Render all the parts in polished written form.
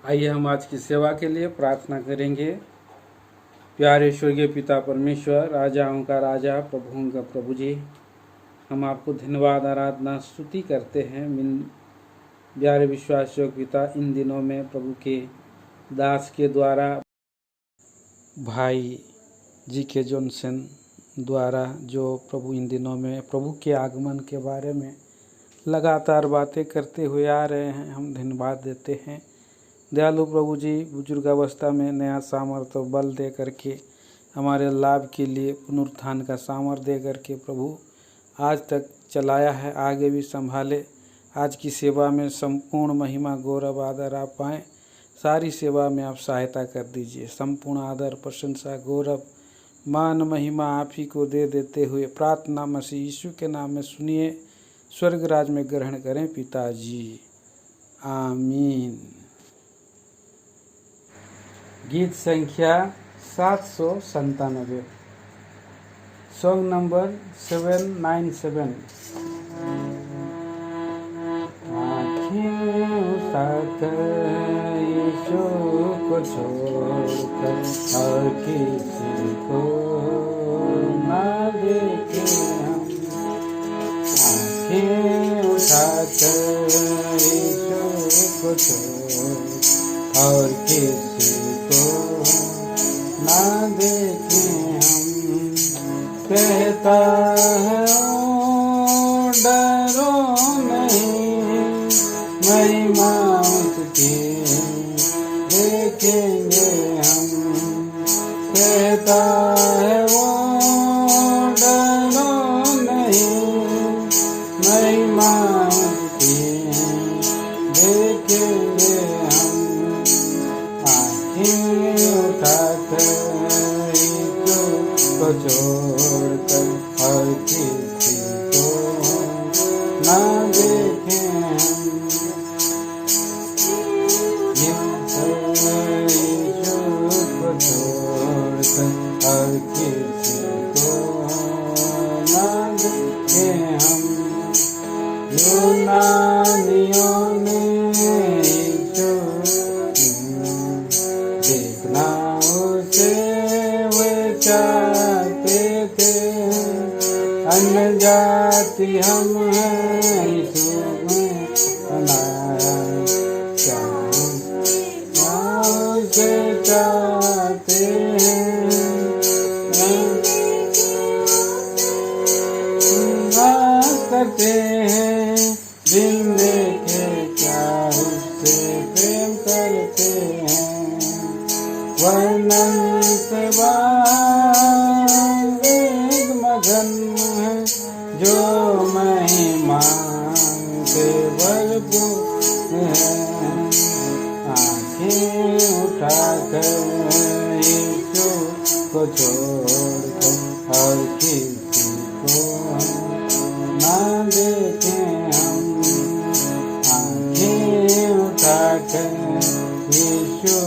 आइए हम आज की सेवा के लिए प्रार्थना करेंगे। प्यारे स्वर्गीय पिता परमेश्वर, राजाओं का राजा, प्रभुओं का प्रभु जी, हम आपको धन्यवाद, आराधना, स्तुति करते हैं। प्यारे विश्वासियों पिता, इन दिनों में प्रभु के दास के द्वारा भाई जी के जॉनसन द्वारा जो प्रभु इन दिनों में प्रभु के आगमन के बारे में लगातार बातें करते हुए आ रहे हैं, हम धन्यवाद देते हैं। दयालु प्रभु जी, बुजुर्ग अवस्था में नया सामर्थ्य और बल दे करके हमारे लाभ के लिए पुनरुत्थान का सामर्थ्य दे करके प्रभु आज तक चलाया है, आगे भी संभाले। आज की सेवा में संपूर्ण महिमा, गौरव, आदर आप पाएँ। सारी सेवा में आप सहायता कर दीजिए। संपूर्ण आदर, प्रशंसा, गौरव, मान, महिमा आप ही को दे देते हुए प्रार्थना मसीह यीशु के नाम में सुनिए, स्वर्ग राज में ग्रहण करें पिताजी, आमीन। गीत संख्या 797, सॉन्ग नंबर 797। आँखें उठाकर यीशु को छोड़कर और किसी को ना देखें हम। आँखें उठाकर यीशु को छोड़ और किसी को ना देखें हम। कहता है ओ डरो नहीं, महिमा उसकी देखेंगे हम। कहता है वो डरो नहीं, महिमा उसकी देखेंगे हम। आँखें उठाकर यीशु को छोड़कर और किसी को ना देखें हम। यीशु को छोड़कर और किसी को ना देखें हम। यूनानियों ने यीशु देखना उसे वे चाहते थे। अन्य जाति हम हैं यीशु में बनाया, क्या उसे चाहते हैं। बात करते हैं बिन देखे, क्या उससे प्रेम करते हैं। वर्णन से वेद मगन है, जो महिमा से भरपूर है। आँखें उठाकर यीशु को छोड़कर और किसी को ना देखें हम। आँखें उठाकर यीशु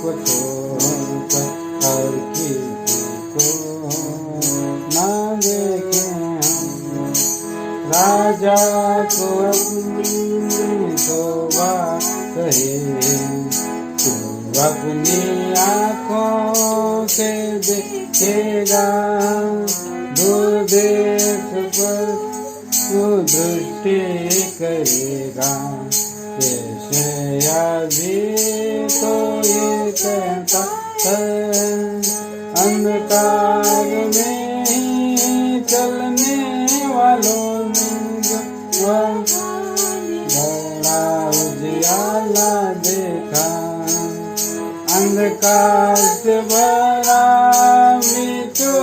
को छोड़कर और किसी को ना देखें हम। राजा को अपनी तौबा कहे, तू अपनी आँखों से देखेगा। दूर देश पर तू दृष्टि करेगा। यशायाह भी तो ये कहता है, अंधकार में ही चलने वालों ने बड़ा उजियाला देखा। अंधकार से भरा मृत्यु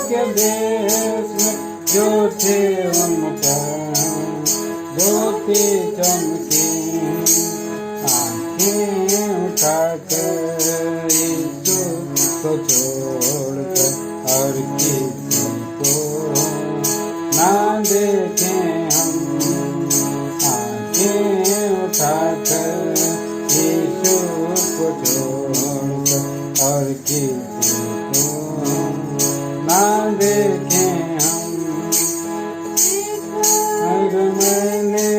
के देश में जो थे उन पर ज्योति चमकी। आँखें उठाकर यीशु को छोड़कर और किसी को ना देखें हम। आँखें उठाकर यीशु को छोड़कर और किसी को ना देखें हम। अगर मैंने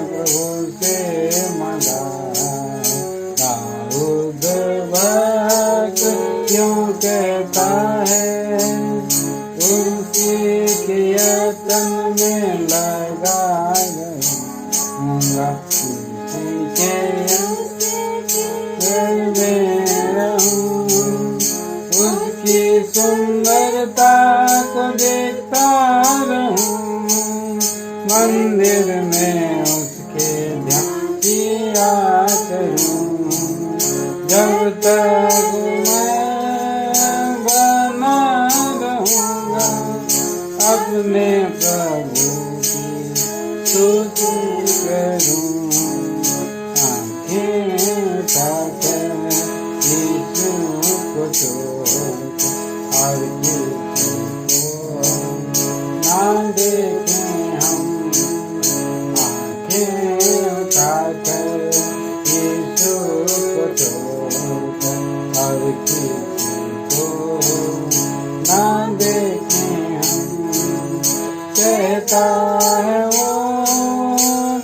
प्रभु से मांगा करूं, जब तक मैं बना रहूंगा अपने प्रभु की स्तुति करूं। आंखें उठाकर यीशु को छोड़कर और किसी को ना देखें हम। आंखें उठाकर यीशु को छोड़कर और किसी को ना देखें हम। कहता है वो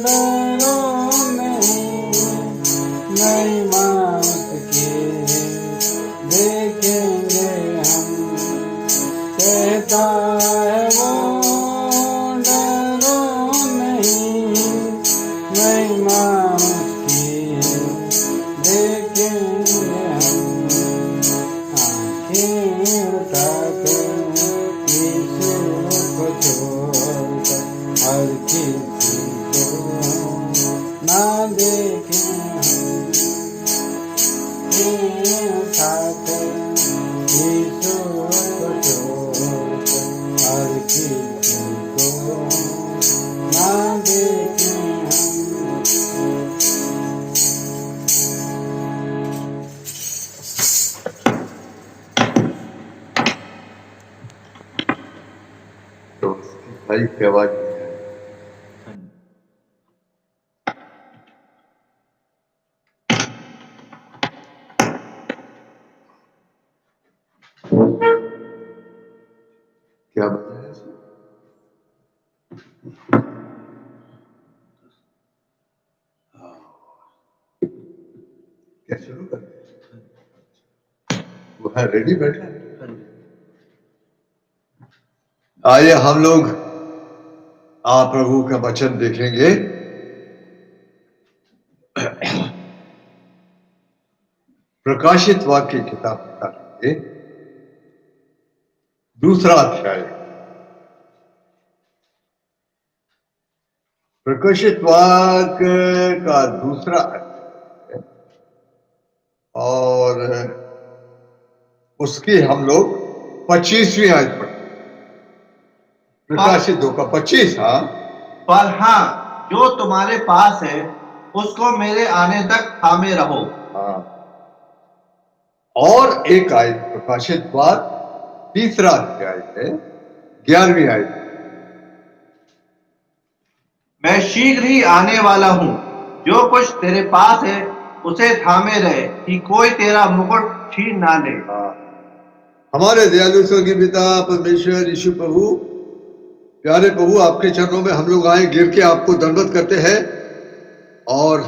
डरो नहीं, नई मौत के देखेंगे हम। कहता है वो डरो नहीं, नई मौत की देखेंगे हम। आंखें उठाकर यीशु को छोड़कर और किसी को ना देखें हम। आंखें उठाकर यीशु को छोड़कर और किसी को ना देखें हम। तो भाई की आवाज नहीं है। क्या बताया इसमें? क्या शुरू कर? वो है रेडी बैठा है? आइए हम लोग आप प्रभु का वचन देखेंगे। प्रकाशित वाक्य की किताब निकालेंगे, दूसरा अध्याय। प्रकाशित वाक्य का दूसरा अध्याय और उसकी हम लोग 25वीं आयत पढ़ेंगे। प्रकाशित 2 का 25। हाँ, पर हाँ, जो तुम्हारे पास है उसको मेरे आने तक थामे रहो। हाँ। और एक आयत प्रकाशित वाक्य तीसरा अध्याय है, 11वीं आयत। मैं शीघ्र ही आने वाला हूँ, जो कुछ तेरे पास है उसे थामे रहे कि कोई तेरा मुकुट छीन ना ले। हाँ। हमारे दयालु स्वर्गीय पिता परमेश्वर यीशु प्रभु, प्यारे प्रभु, आपके चरणों में हम लोग आए, गिर के आपको दंडवत करते हैं और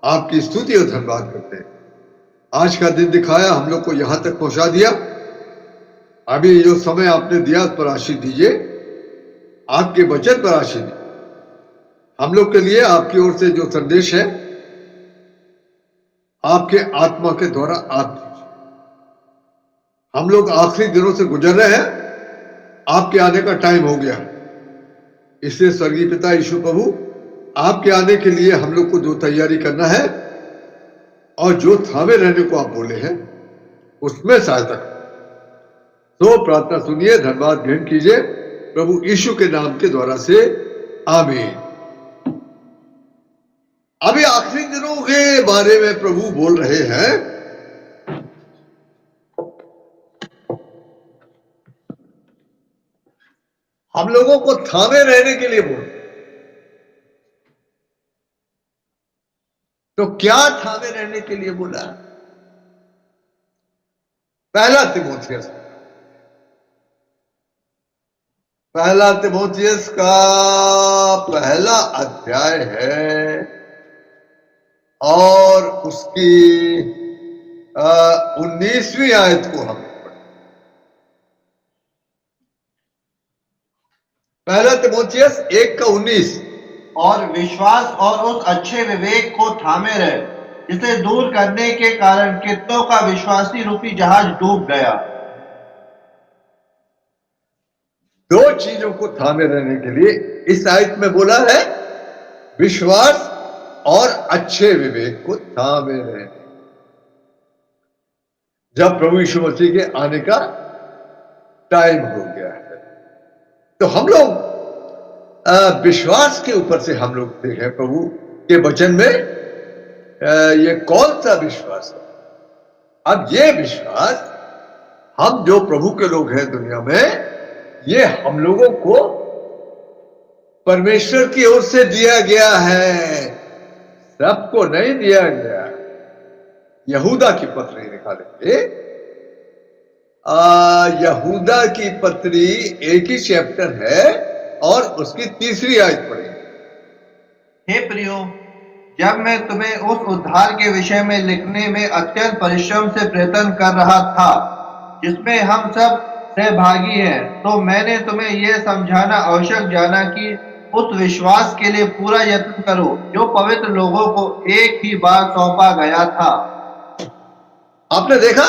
आपकी स्तुति और धन्यवाद करते हैं। आज का दिन दिखाया, हम लोग को यहां तक पहुंचा दिया। अभी जो समय आपने दिया उस पर आशीष दीजिए, आपके वचन पर आशीष दीजिए। हम लोग के लिए आपकी ओर से जो संदेश है आपके आत्मा के द्वारा आप दीजिए। हम लोग आखिरी दिनों से गुजर रहे हैं, आपके आने का टाइम हो गया। इसलिए स्वर्गीय पिता यीशु प्रभु, आपके आने के लिए हम लोग को जो तैयारी करना है और जो थामे रहने को आप बोले हैं उसमें सहायता करें। तो प्रार्थना सुनिए, धन्यवाद ग्रहण कीजिए प्रभु यीशु के नाम के द्वारा से, आमीन। अभी आखिरी दिनों के बारे में प्रभु बोल रहे हैं। हम लोगों को थामे रहने के लिए बोल। तो क्या थामे रहने के लिए बोला? पहला तिमोथियस का पहला अध्याय है और उसकी 19वीं आयत को हम पढ़ें। पहला तिमोथियस 1 का 19। और विश्वास और उस अच्छे विवेक को थामे रहे जिसे दूर करने के कारण कितनों का विश्वासी रूपी जहाज डूब गया। दो चीजों को थामे रहने के लिए इस आयत में बोला है, विश्वास और अच्छे विवेक को थामे रहे। जब प्रभु यीशु मसीह के आने का टाइम हो गया है, तो हम लोग विश्वास के ऊपर से हम लोग देखें प्रभु के वचन में ये कौन सा विश्वास है। अब ये विश्वास हम जो प्रभु के लोग हैं दुनिया में, ये हम लोगों को परमेश्वर की ओर से दिया गया है, सबको नहीं दिया गया। यहूदा की पत्री निकालेंगे, यहूदा की पत्री एक ही चैप्टर है और उसकी 3री आयत पढ़ेंगे। हे प्रियो, जब मैं तुम्हें उस उद्धार के विषय में लिखने में अत्यंत परिश्रम से प्रयत्न कर रहा था जिसमें हम सब सहभागी हैं, तो मैंने तुम्हें यह समझाना आवश्यक जाना कि उस विश्वास के लिए पूरा यत्न करो जो पवित्र लोगों को एक ही बार सौंपा गया था। आपने देखा,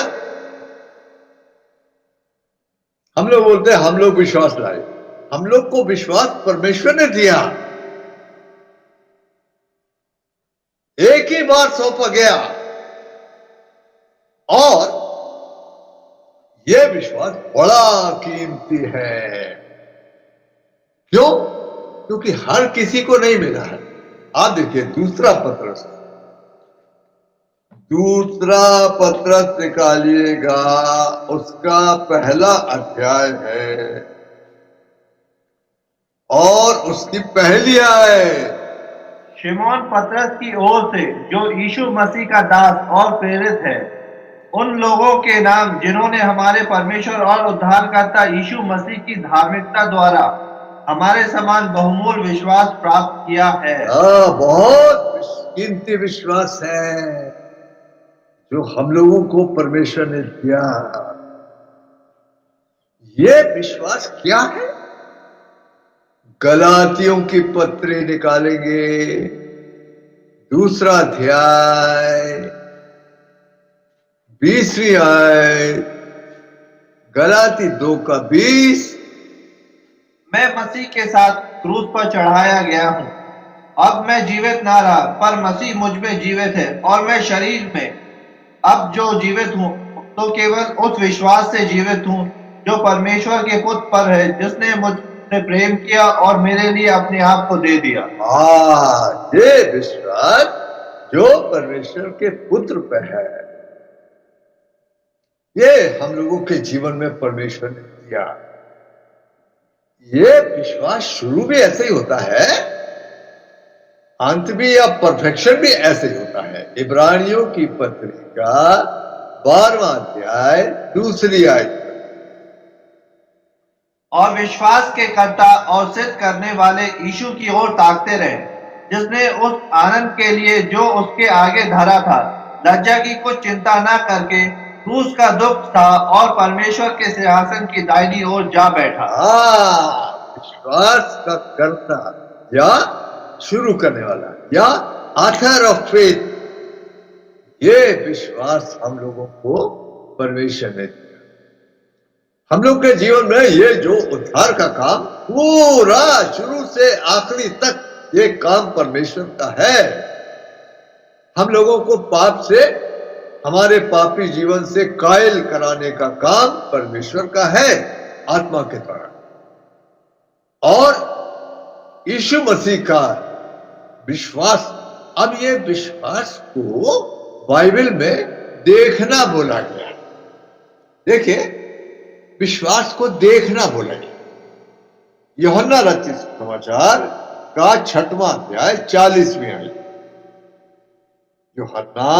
हम लोग बोलते हैं हम लोग विश्वास लाए, हम लोग को विश्वास परमेश्वर ने दिया, एक ही बार सौंपा गया। और यह विश्वास बड़ा कीमती है। क्यों? क्योंकि हर किसी को नहीं मिला है। आप देखिए दूसरा पत्रस निकालिएगा, उसका पहला अध्याय है और उसकी पहली आयत। शिमोन पतरस की ओर से, जो यीशु मसीह का दास और प्रेरित है, उन लोगों के नाम जिन्होंने हमारे परमेश्वर और उद्धारकर्ता यीशु मसीह की धार्मिकता द्वारा हमारे समान बहुमूल्य विश्वास प्राप्त किया है। बहुत कीमती विश्वास है जो हम लोगों को परमेश्वर ने दिया। ये विश्वास क्या है? गलातियों की पत्री निकालेंगे, 2 अध्याय 20वीं आयत, गलाती 2:20। मैं मसीह के साथ क्रूस पर चढ़ाया गया हूँ। अब मैं जीवित ना रहा, पर मसीह मुझ में जीवित है, और मैं शरीर में अब जो जीवित हूँ तो केवल उस विश्वास से जीवित हूँ जो परमेश्वर के पुत्र पर है, जिसने मुझसे प्रेम किया और मेरे लिए अपने आप को दे दिया। ये विश्वास जो परमेश्वर के पुत्र पर है, ये हम लोगों के जीवन में परमेश्वर ने दिया। ये विश्वास शुरू भी ऐसे ही होता है, अंत भी या परफेक्शन भी ऐसे ही होता है। इब्रानियों की पत्री का 12वां अध्याय 2री आयत। और विश्वास के कर्ता और सिद्ध करने वाले यीशु की ओर ताकते रहे, जिसने उस आनंद के लिए जो उसके आगे धरा था, लज्जा की कुछ चिंता न करके क्रूस का दुख था और परमेश्वर के सिंहासन की दाहिनी ओर जा बैठा। विश्वास का कर्ता या शुरू करने वाला या ऑथर ऑफ फेथ, ये विश्वास हम लोगों को परमेश्वर ने दिया। हम लोग के जीवन में ये जो उद्धार का काम पूरा शुरू से आखिरी तक ये काम परमेश्वर का है। हम लोगों को पाप से, हमारे पापी जीवन से कायल कराने का काम परमेश्वर का है आत्मा के द्वारा। और यीशु मसीह का विश्वास, अब ये विश्वास को बाइबल में देखना बोला गया। देखिए, विश्वास को देखना बोला गया। यूहन्ना रचित समाचार का 6वां अध्याय 40वीं आयत। यूहन्ना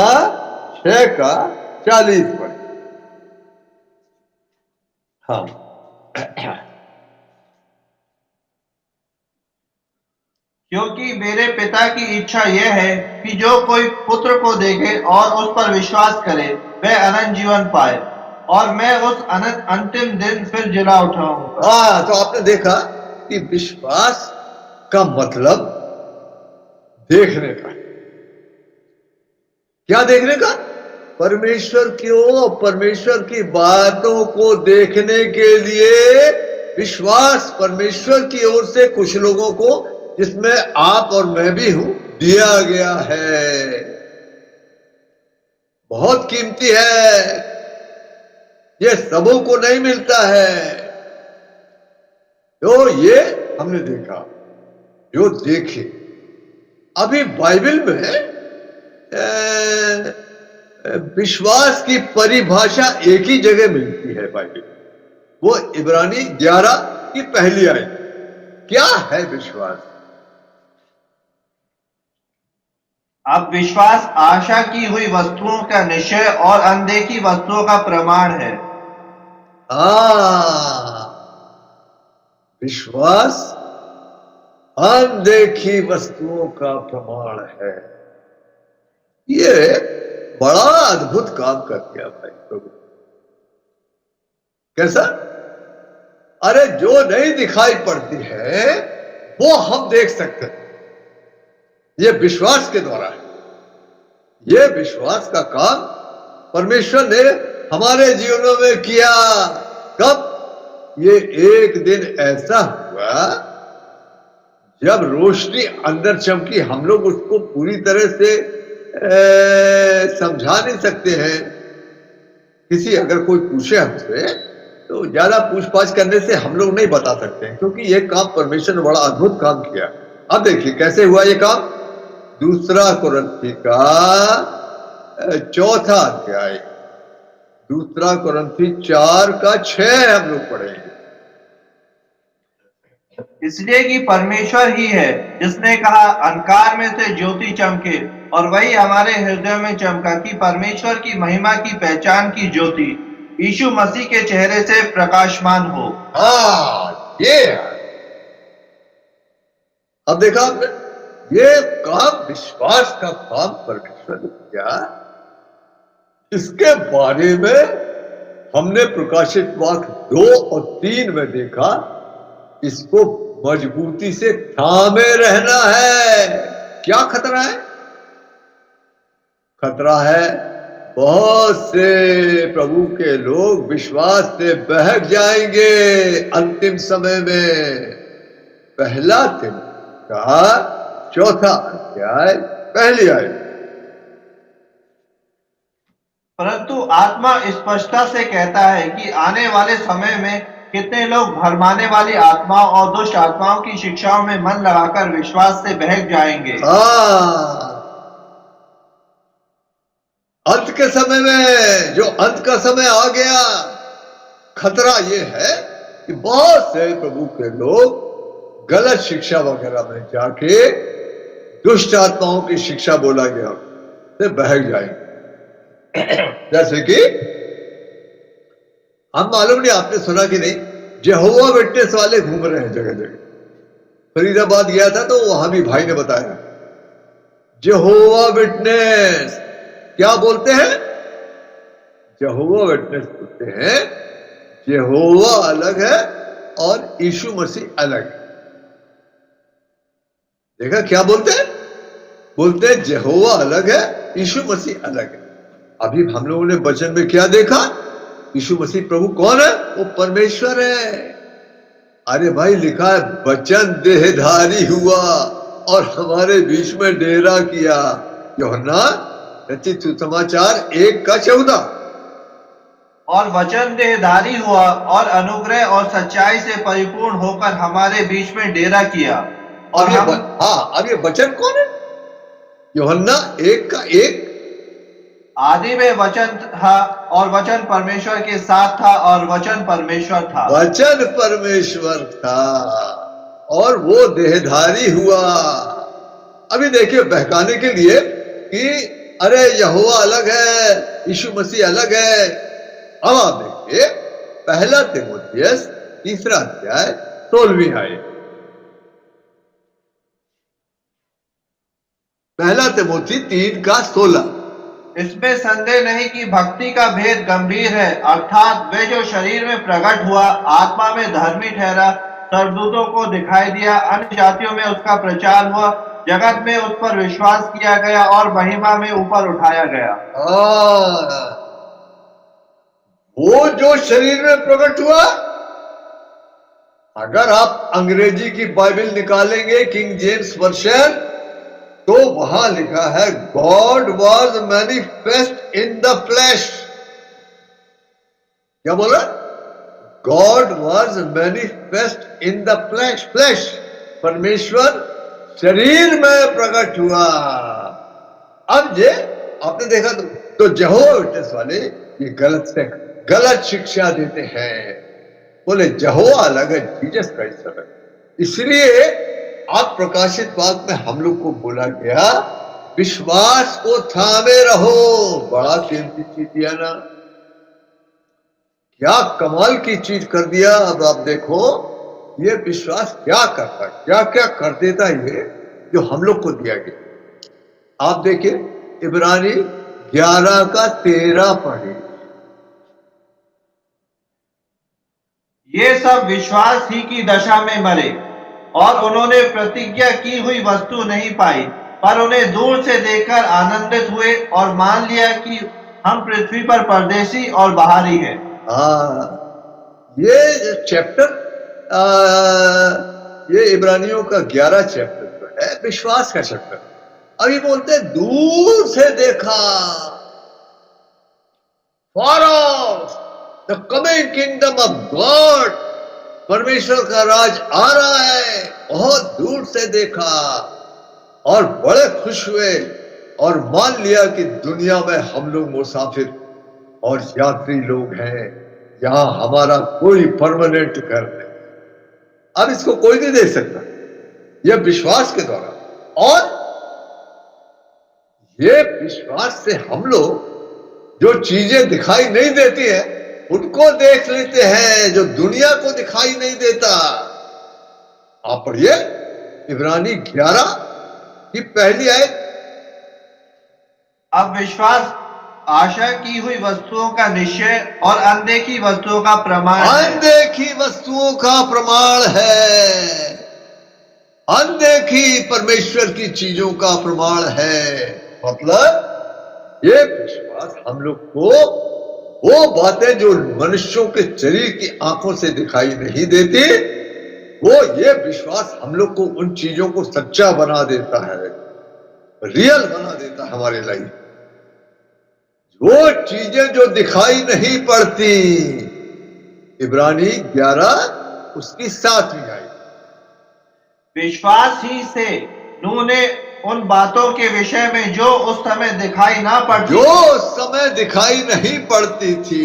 6:40 पर। हाँ, क्योंकि मेरे पिता की इच्छा यह है कि जो कोई पुत्र को देखे और उस पर विश्वास करे, वह अनंत जीवन पाए, और मैं उस अनंत अंतिम दिन फिर जिला उठाऊंगा। तो आपने देखा कि विश्वास का मतलब देखने का। क्या देखने का? परमेश्वर की बातों को देखने के लिए विश्वास परमेश्वर की ओर से कुछ लोगों को, जिसमें आप और मैं भी हूं, दिया गया है, बहुत कीमती है, ये सबों को नहीं मिलता है। तो ये हमने देखा, जो देखे। अभी बाइबल में विश्वास की परिभाषा एक ही जगह मिलती है बाइबल, वो इब्रानी 11 की पहली आयत। क्या है विश्वास? अब विश्वास आशा की हुई वस्तुओं का निश्चय और अनदेखी वस्तुओं का प्रमाण है। विश्वास अनदेखी वस्तुओं का प्रमाण है। ये बड़ा अद्भुत काम कर दिया भाई प्रभु। कैसा? अरे जो नहीं दिखाई पड़ती है वो हम देख सकते हैं, ये विश्वास के द्वारा है। ये विश्वास का काम परमेश्वर ने हमारे जीवनों में किया। कब? ये एक दिन ऐसा हुआ जब रोशनी अंदर चमकी। हम लोग उसको पूरी तरह से समझा नहीं सकते हैं। किसी अगर कोई पूछे हमसे तो ज्यादा पूछताछ करने से हम लोग नहीं बता सकते हैं, क्योंकि ये काम परमेश्वर ने बड़ा अद्भुत काम किया। अब देखिए कैसे हुआ ये काम। 2 कुरिन्थी का 4 अध्याय, 2 कुरिन्थी 4 का 6 हम लोग पढ़ेंगे। इसलिए कि परमेश्वर ही है जिसने कहा अंधकार में से ज्योति चमके, और वही हमारे हृदय में चमका कि परमेश्वर की महिमा की पहचान की ज्योति यीशु मसीह के चेहरे से प्रकाशमान हो। ये अब देखा आपने, ये काम विश्वास का काम परमेश्वर ने किया। इसके बारे में हमने प्रकाशित वाक्य 2 और 3 में देखा। इसको मजबूती से थामे रहना है। क्या खतरा है? खतरा है बहुत से प्रभु के लोग विश्वास से बहक जाएंगे अंतिम समय में। पहला तिमोथी का 4 अध्याय पहली आयत। परंतु आत्मा स्पष्टता से कहता है कि आने वाले समय में कितने लोग भरमाने वाली आत्माओं और दुष्ट आत्माओं की शिक्षाओं में मन लगाकर विश्वास से बहक जाएंगे। अंत के समय में, जो अंत का समय आ गया, खतरा ये है कि बहुत से प्रभु के लोग गलत शिक्षा वगैरह में जाके दुष्ट आत्माओं की शिक्षा बोला गया से बहक जाएंगे। जैसे कि हम मालूम नहीं, आपने सुना कि नहीं, यहोवा विटनेस वाले घूम रहे हैं जगह जगह। फरीदाबाद गया था तो वहां भी भाई ने बताया, यहोवा विटनेस क्या बोलते हैं? यहोवा विटनेस बोलते हैं यहोवा अलग है और यीशु मसीह अलग है। देखा क्या बोलते हैं? बोलते हैं यहोवा अलग है, यीशु मसीह अलग है। अभी हम लोगों ने वचन में क्या देखा? यीशु मसीह प्रभु कौन है? वो परमेश्वर है। अरे भाई लिखा है वचन देहधारी हुआ और हमारे बीच में डेरा किया। यूहन्ना रचित सुसमाचार 1:14। और वचन देहधारी हुआ और अनुग्रह और सच्चाई से परिपूर्ण होकर हमारे बीच में डेरा किया। और अब ये वचन कौन है? यूहन्ना 1:1। आदि में वचन था और वचन परमेश्वर के साथ था और वचन परमेश्वर था। वचन परमेश्वर था और वो देहधारी हुआ। अभी देखिए बहकाने के लिए कि अरे यहोवा अलग है, यीशु मसीह अलग है। अब आप देखिए पहला तीमुथियुस 3 अध्याय 16वीं आयत। पहला तीमुथी 3:16। इसमें संदेह नहीं कि भक्ति का भेद गंभीर है, अर्थात वे जो शरीर में प्रकट हुआ, आत्मा में धर्मी ठहरा, स्वर्गदूतों को दिखाई दिया, अन्य जातियों में उसका प्रचार हुआ, जगत में उस पर विश्वास किया गया और महिमा में ऊपर उठाया गया। वो जो शरीर में प्रकट हुआ, अगर आप अंग्रेजी की बाइबल निकालेंगे किंग जेम्स वर्शन, तो वहां लिखा है God was manifest in the flash. क्या बोला? God was manifest in the flash. Flash परमेश्वर शरीर में प्रकट हुआ। अब ये आपने देखा तो यहोवा विटनेस वाले ये गलत शिक्षा देते हैं। बोले यहोवा अलग है, जीसस क्राइस्ट अलग है। इसलिए आप प्रकाशित वाक्य में हम लोग को बोला गया विश्वास को थामे रहो। बड़ा कीमती चीज दिया ना, क्या कमाल की चीज कर दिया। अब आप देखो ये विश्वास क्या करता है, क्या क्या कर देता है ये जो हम लोग को दिया गया। आप देखिए इब्रानी 11 का 13 पढ़े। ये सब विश्वास ही की दशा में मरे और उन्होंने प्रतिज्ञा की हुई वस्तु नहीं पाई, पर उन्हें दूर से देखकर आनंदित हुए और मान लिया कि हम पृथ्वी पर परदेशी और बाहरी हैं। ये चैप्टर ये इब्रानियों का 11 चैप्टर जो है विश्वास का चैप्टर। अभी बोलते दूर से देखा, for of the coming kingdom of God, परमेश्वर का राज आ रहा है, बहुत दूर से देखा और बड़े खुश हुए और मान लिया कि दुनिया में हम लोग मुसाफिर और यात्री लोग हैं, यहां हमारा कोई परमानेंट घर नहीं। अब इसको कोई नहीं देख सकता, यह विश्वास के द्वारा। और ये विश्वास से हम लोग जो चीजें दिखाई नहीं देती है उनको देख लेते हैं जो दुनिया को दिखाई नहीं देता। आप पढ़िए इब्रानी 11 की पहली आयत। अब विश्वास आशा की हुई वस्तुओं का निश्चय और अनदेखी वस्तुओं का प्रमाण है। अनदेखी वस्तुओं का प्रमाण है। अनदेखी परमेश्वर की चीजों का प्रमाण है। मतलब ये विश्वास हम लोग को वो बातें जो मनुष्यों के शरीर की आंखों से दिखाई नहीं देती, वो ये विश्वास हम लोग को उन चीजों को सच्चा बना देता है, रियल बना देता है हमारे लाइफ। वो चीजें जो दिखाई नहीं पड़ती, इब्रानी 11 उसकी 7वीं आयत। विश्वास ही से नूह ने उन बातों के विषय में जो उस समय दिखाई ना पड़ती, जो उस समय दिखाई नहीं पड़ती थी।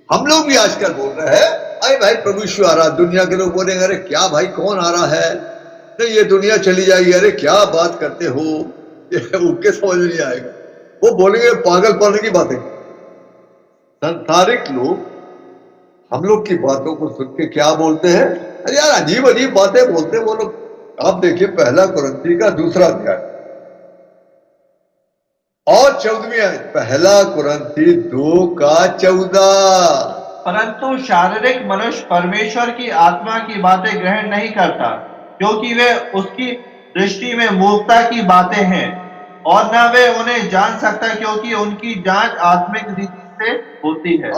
हम लोग भी आजकल बोल रहे हैं अरे भाई प्रभु यीशु आ रहा। दुनिया के लोग बोलेंगे अरे क्या भाई कौन आ रहा है, नहीं ये दुनिया चली जाएगी, अरे क्या बात करते हो, ये उनके समझ नहीं आएगा। वो बोलेंगे पागलपन की बातें। संसारिक लोग हम लोग की बातों को सुन के क्या बोलते हैं, अरे यार अजीब अजीब बातें बोलते हैं वो लोग। आप देखिए 1 कुरिन्थी का 2 अध्याय और 14वीं आयत। 1 कुरिन्थी 2 का 14। परंतु शारीरिक मनुष्य परमेश्वर की आत्मा की बातें ग्रहण नहीं करता, क्योंकि वे उसकी दृष्टि में मूर्खता की बातें हैं और न वे उन्हें जान सकता, क्योंकि उनकी जांच आत्मिक रीति से होती है।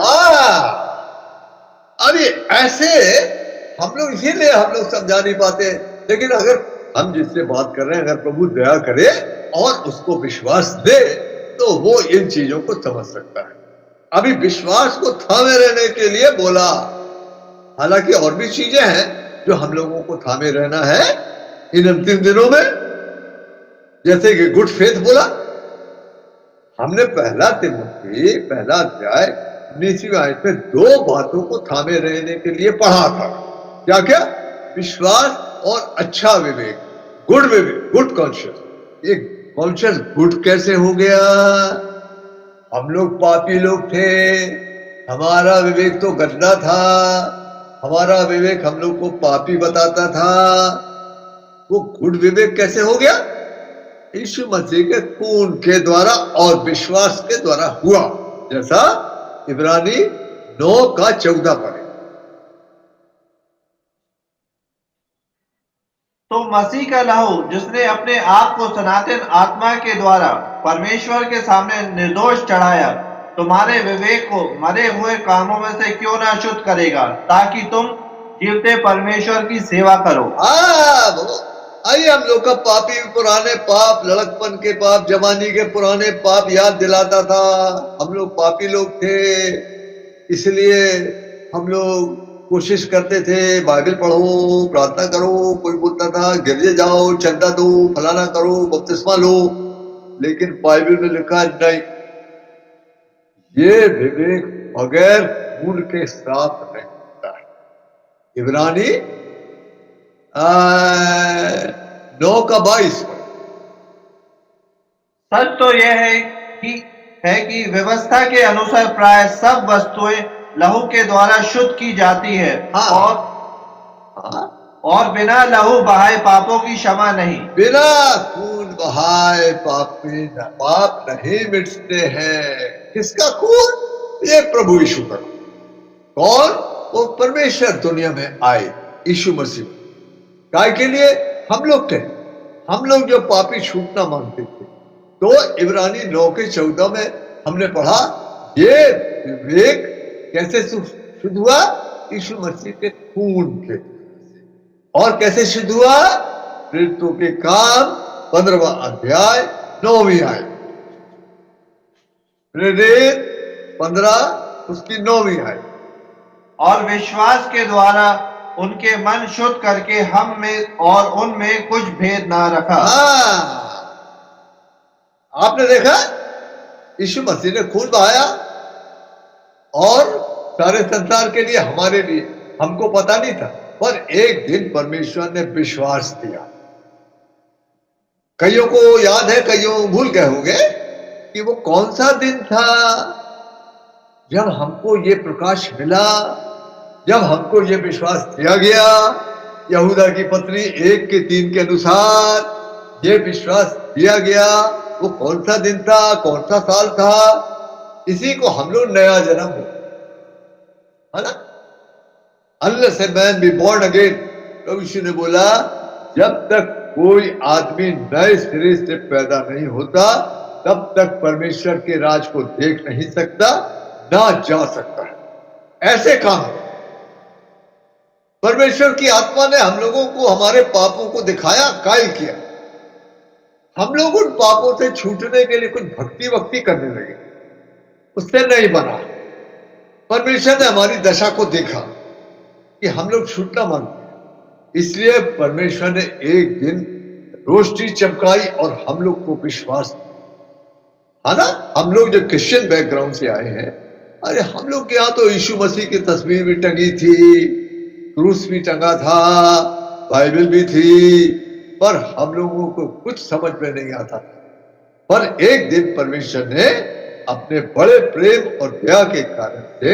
अरे ऐसे हम लोग, इसीलिए हम लोग समझा नहीं पाते। लेकिन अगर हम जिससे बात कर रहे हैं, अगर प्रभु दया करे और उसको विश्वास दे तो वो इन चीजों को समझ सकता है। अभी विश्वास को थामे रहने के लिए बोला, हालांकि और भी चीजें हैं जो हम लोगों को थामे रहना है इन अंतिम दिनों में, जैसे कि गुड फेथ बोला हमने। 1 तिमोथी 1 अध्याय 19वीं आयत में 2 बातों को थामे रहने के लिए पढ़ा था। क्या क्या? विश्वास और अच्छा विवेक, गुड विवेक, गुड कॉन्शियस। ये कॉन्शियस गुड कैसे हो गया? हम लोग पापी लोग थे, हमारा विवेक तो गंदा था, हमारा विवेक हम लोग को पापी बताता था। वो गुड विवेक कैसे हो गया? यीशु मसीह के खून के द्वारा और विश्वास के द्वारा हुआ, जैसा इब्रानी 9 का 14 पढ़े। तो मसीह का लहू जिसने अपने आप को सनातन आत्मा के द्वारा परमेश्वर के सामने निर्दोष चढ़ाया, तुम्हारे विवेक को मरे हुए कामों में से क्यों ना शुद्ध करेगा, ताकि तुम जीवते परमेश्वर की सेवा करो। आइए हम लोग का पापी पुराने पाप, लड़कपन के पाप, जवानी के पुराने पाप याद दिलाता था। हम लोग पापी लोग थे, इसलिए हम लोग कोशिश करते थे बाइबल पढ़ो, प्रार्थना करो। कोई बोलता था गिरजे जाओ, चंदा दो, फलाना करो, बपतिस्मा लो। लेकिन बाइबल में लिखा नहीं, ये विवेक बगैर खून के साथ नहीं होता है। इब्रानी 9:22। सच तो यह कि व्यवस्था के अनुसार प्राय सब वस्तुएं लहू के द्वारा शुद्ध की जाती है। हाँ। और बिना लहू बहाए पापों की क्षमा नहीं। बिना खून बहाए पाप नहीं मिटते हैं। किसका खून? ये प्रभु यीशु का। कौन? वो परमेश्वर दुनिया में आए, यीशु मसीह। काय के लिए? हम लोग थे। हम लोग जो पापी छूटना मांगते थे। तो इब्रानी 9:14 में हमने पढ़ा, ये विवेक कैसे शुद्ध हुआ? यीशु मसीह के खून के। और कैसे शुद्ध हुआ? प्रेरितों के काम 15वां अध्याय 9वीं आयत। प्रेरित 15 उसकी 9वीं आयत। और विश्वास के द्वारा उनके मन शुद्ध करके हम में और उनमें कुछ भेद ना रखा। आपने देखा, यीशु मसीह ने खून बहाया और सारे संसार के लिए, हमारे लिए। हमको पता नहीं था, पर एक दिन परमेश्वर ने विश्वास दिया। कईयों को याद है, कईयों भूल गए होंगे कि वो कौन सा दिन था जब हमको ये प्रकाश मिला, जब हमको ये विश्वास दिया गया। यहूदा की पत्री 1:3 के अनुसार ये विश्वास दिया गया। वो कौन सा दिन था, कौन सा साल था? इसी को हम लोग नया जन्म है ना। Unless a man be born again, प्रभु यीशु ने बोला, जब तक कोई आदमी नए सिरे से पैदा नहीं होता, तब तक परमेश्वर के राज को देख नहीं सकता, ना जा सकता है। ऐसे काम है। परमेश्वर की आत्मा ने हम लोगों को हमारे पापों को दिखाया, कायल किया। हम लोग उन पापों से छूटने के लिए कुछ भक्ति वक्ति करने लगे, उससे नहीं बना। परमेश्वर ने हमारी दशा को देखा कि हम लोग छूटना मांगते हैं, इसलिए परमेश्वर ने एक दिन रोशनी चमकाई और हम लोग को विश्वास दिया, है ना। हम लोग जो क्रिश्चियन बैकग्राउंड से आए हैं, अरे हम लोग के यहाँ तो यीशु मसीह की तस्वीर भी टंगी थी, क्रूस भी टंगा था, बाइबल भी थी, पर हम लोगों को कुछ समझ में नहीं आता। पर एक दिन परमेश्वर ने अपने बड़े प्रेम और दया के कारण से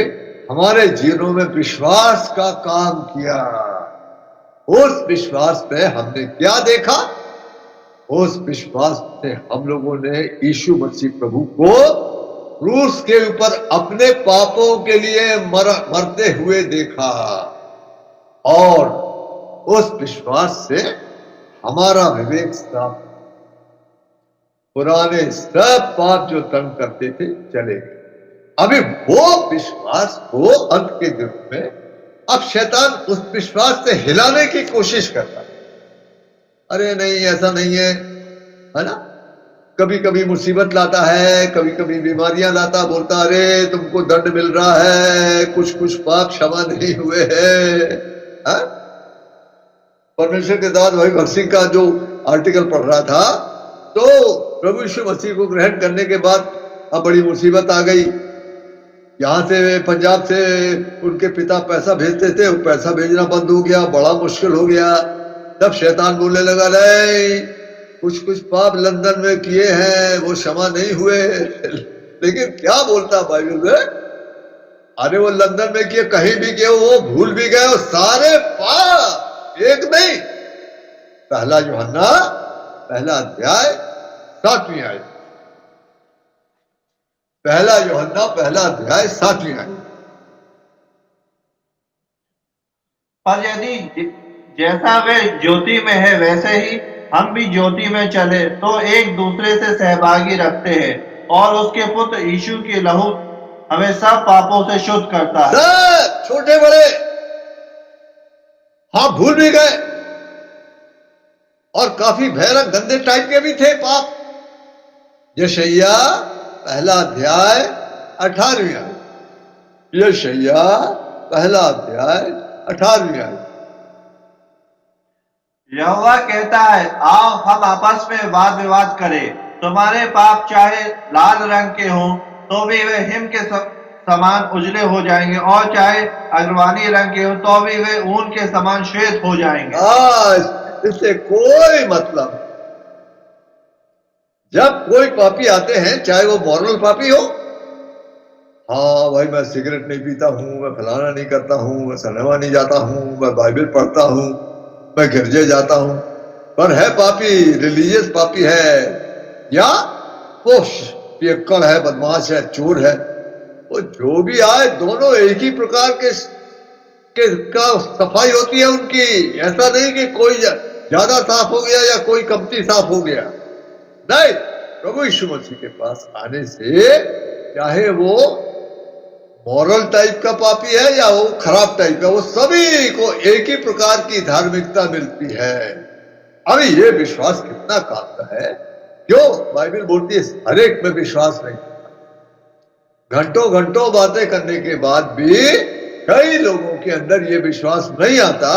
हमारे जीवनों में विश्वास का काम किया। उस विश्वास में हमने क्या देखा? उस विश्वास में हम लोगों ने यीशु मसीह प्रभु को क्रूस के ऊपर अपने पापों के लिए मरते हुए देखा, और उस विश्वास से हमारा विवेक साफ, पुराने सब पाप जो तंग करते थे चले गए। अभी वो विश्वास को अंत के दिन में अब शैतान उस विश्वास से हिलाने की कोशिश करता है। अरे नहीं, ऐसा नहीं है ना। कभी कभी मुसीबत लाता है, कभी कभी बीमारियां लाता, बोलता अरे तुमको दंड मिल रहा है, कुछ कुछ पाप क्षमा नहीं हुए हैं। परमेश्वर के दास भाई भक्त सिंह का जो आर्टिकल पढ़ रहा था, तो प्रभु यीशु मसीह को ग्रहण करने के बाद अब बड़ी मुसीबत आ गई। यहां से पंजाब से उनके पिता पैसा भेजते थे, वो पैसा भेजना बंद हो गया, बड़ा मुश्किल हो गया। तब शैतान बोलने लगा, नहीं कुछ कुछ पाप लंदन में किए हैं, वो क्षमा नहीं हुए। लेकिन क्या बोलता बाइबल में? अरे वो लंदन में किए, कहीं भी किए, वो भूल भी गए, वो सारे पाप, एक नहीं। पहला यूहन्ना पहला अध्याय 7वीं आयत। पहला यूहन्ना पहला अध्याय 7वीं आयत। पर यदि जैसा वे ज्योति में है वैसे ही हम भी ज्योति में चले, तो एक दूसरे से सहभागी रखते हैं, और उसके पुत्र यीशु के लहू हमें सब पापों से शुद्ध करता है। सब छोटे बड़े हाँ भूल भी गए, और काफी भयानक गंदे टाइप के भी थे पाप। यशायाह पहला अध्याय 18वीं आयत। यशायाह पहला अध्याय 18वीं आयत। यहोवा कहता है, आओ हम आपस में वाद विवाद करें। तुम्हारे पाप चाहे लाल रंग के हों तो भी वे हिम के समान उजले हो जाएंगे, और चाहे अगरवानी रंग के हों तो भी वे ऊन के समान श्वेत हो जाएंगे। आज इससे कोई मतलब, जब कोई पापी आते हैं, चाहे वो मॉरल पापी हो, हाँ भाई मैं सिगरेट नहीं पीता हूं, मैं फलाना नहीं करता हूं, मैं सिनेमा नहीं जाता हूं, मैं बाइबल पढ़ता हूं, मैं गिरजे जाता हूं, पर है पापी, रिलीजियस पापी है, या वो पियक्कड़ है, बदमाश है, चोर है, वो जो भी आए दोनों एक ही प्रकार के का सफाई होती है उनकी। ऐसा नहीं कि कोई ज्यादा साफ हो गया या कोई कमती साफ हो गया। नहीं, प्रभु यीशु मसीह के पास आने से चाहे वो मॉरल टाइप का पापी है या वो खराब टाइप का, वो सभी को एक ही प्रकार की धार्मिकता मिलती है। अभी ये विश्वास कितना काम का है, क्यों बाइबल बोलती है हर एक में विश्वास नहीं। घंटों घंटों बातें करने के बाद भी कई लोगों के अंदर ये विश्वास नहीं आता।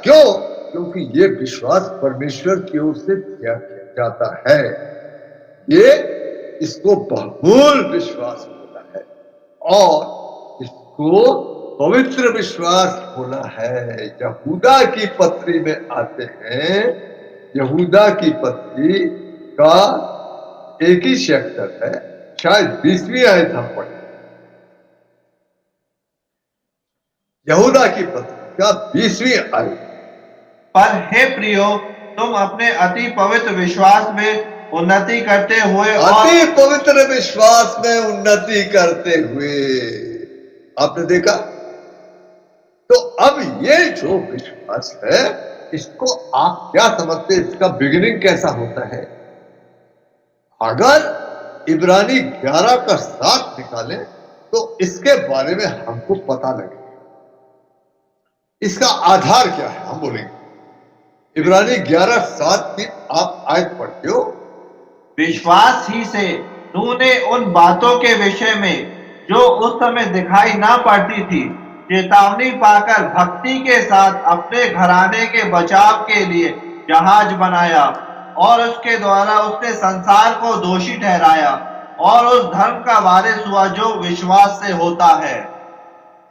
क्यों? क्योंकि ये विश्वास परमेश्वर की ओर से किया जाता है। ये इसको बहुमूल विश्वास बोला है और इसको पवित्र विश्वास बोला है। यहूदा की पत्री में आते हैं, यहूदा की पत्री का एक ही चैप्टर है, शायद 20वीं आयत हम पढ़े। यहूदा की पत्री का 20वीं आयत। पर हे प्रियो, तुम अपने अति पवित्र विश्वास में उन्नति करते हुए, अति पवित्र विश्वास में उन्नति करते हुए, आपने देखा? तो अब ये जो विश्वास है, इसको आप क्या समझते, इसका बिगिनिंग कैसा होता है? अगर इब्रानी 11 का 7 निकाले तो इसके बारे में हमको पता लगे। इसका आधार क्या है हम बोलेंगे। इब्रानी 11:7 की आप आयत पढ़ते हो। विश्वास ही से नूह ने उन बातों के विषय में जो उस समय दिखाई ना पड़ती थी, चेतावनी पाकर भक्ति के साथ अपने घराने के बचाव के लिए जहाज बनाया, और उसके द्वारा उसने संसार को दोषी ठहराया और उस धर्म का वारिस हुआ जो विश्वास से होता है।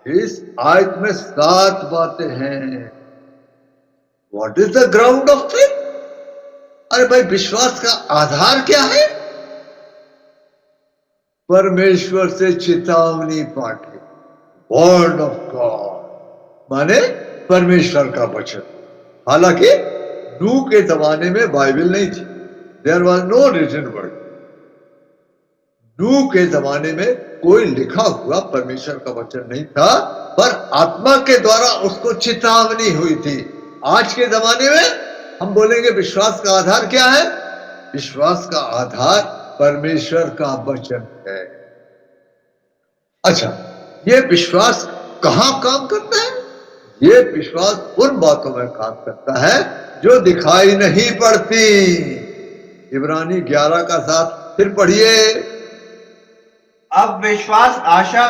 इस आयत में 7 बातें हैं। What is the ground of faith? अरे भाई, विश्वास का आधार क्या है? परमेश्वर से चेतावनी पाके, वर्ड ऑफ गॉड, माने परमेश्वर का वचन। हालांकि नूह के जमाने में बाइबल नहीं थी, there was no written word. नूह के जमाने में कोई लिखा हुआ परमेश्वर का वचन नहीं था, पर आत्मा के द्वारा उसको चेतावनी हुई थी। आज के जमाने में हम बोलेंगे विश्वास का आधार क्या है? विश्वास का आधार परमेश्वर का वचन है। अच्छा, ये विश्वास कहां काम करता है? ये विश्वास उन बातों में काम करता है जो दिखाई नहीं पड़ती। इब्रानी 11 का 7 फिर पढ़िए। अब विश्वास आशा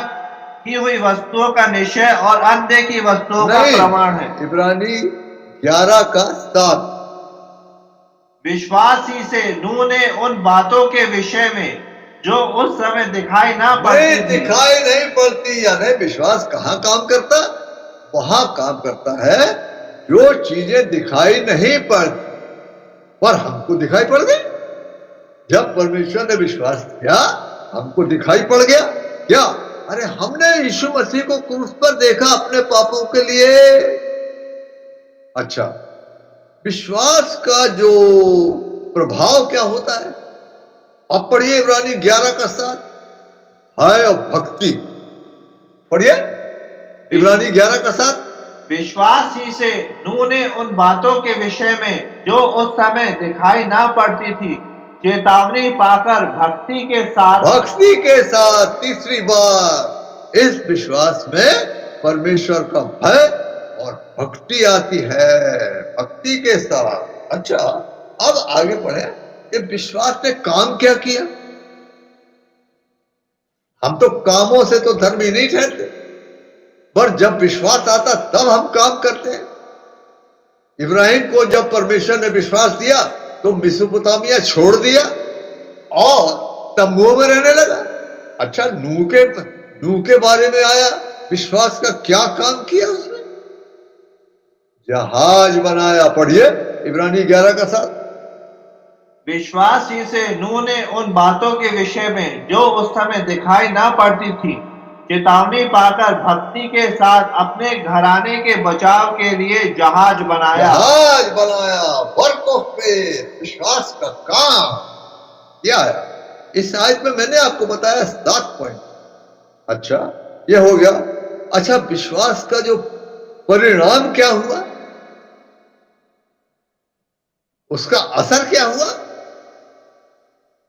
की हुई वस्तुओं का निश्चय और अनदेखी वस्तुओं का प्रमाण है। इब्रानी 11 का 7। विश्वास ही से नूह ने उन बातों के विषय में जो उस समय दिखाई ना पड़ती थी, दिखाई नहीं पड़ती, यानी विश्वास कहाँ काम करता? वहां काम करता है जो चीजें दिखाई नहीं पड़ती पर हमको दिखाई पड़ गई। जब परमेश्वर ने विश्वास किया, हमको दिखाई पड़ गया। क्या? अरे हमने यीशु मसीह को क्रूस पर देखा अपने पापों के लिए। अच्छा, विश्वास का जो प्रभाव क्या होता है? अब पढ़िए इब्रानी 11 का 7। हाय और भक्ति, पढ़िए इब्रानी 11 का 7। विश्वास ही से नूह ने उन बातों के विषय में जो उस समय दिखाई ना पड़ती थी, चेतावनी पाकर भक्ति के साथ तीसरी बार इस विश्वास में परमेश्वर का भय और भक्ति आती है। भक्ति के साथ। अच्छा, अब आगे बढ़े कि विश्वास ने काम क्या किया। हम तो कामों से तो धर्मी नहीं ठहरते, पर जब विश्वास आता तब हम काम करते हैं। इब्राहिम को जब परमेश्वर ने विश्वास दिया तो मेसोपोटामिया छोड़ दिया और तंबुओं में रहने लगा। अच्छा, नूह के बारे में आया, विश्वास का क्या काम किया उसने? जहाज बनाया। पढ़िए इब्रानी 11 का 7। विश्वास ही से नूह ने उन बातों के विषय में जो उस समय दिखाई ना पड़ती थी चेतावनी पाकर भक्ति के साथ अपने घराने के बचाव के लिए जहाज बनाया। वर्क ऑफ फेथ, विश्वास का काम क्या है? इस आयत में मैंने आपको बताया 7 पॉइंट। अच्छा, ये हो गया। अच्छा, विश्वास का जो परिणाम क्या हुआ, उसका असर क्या हुआ,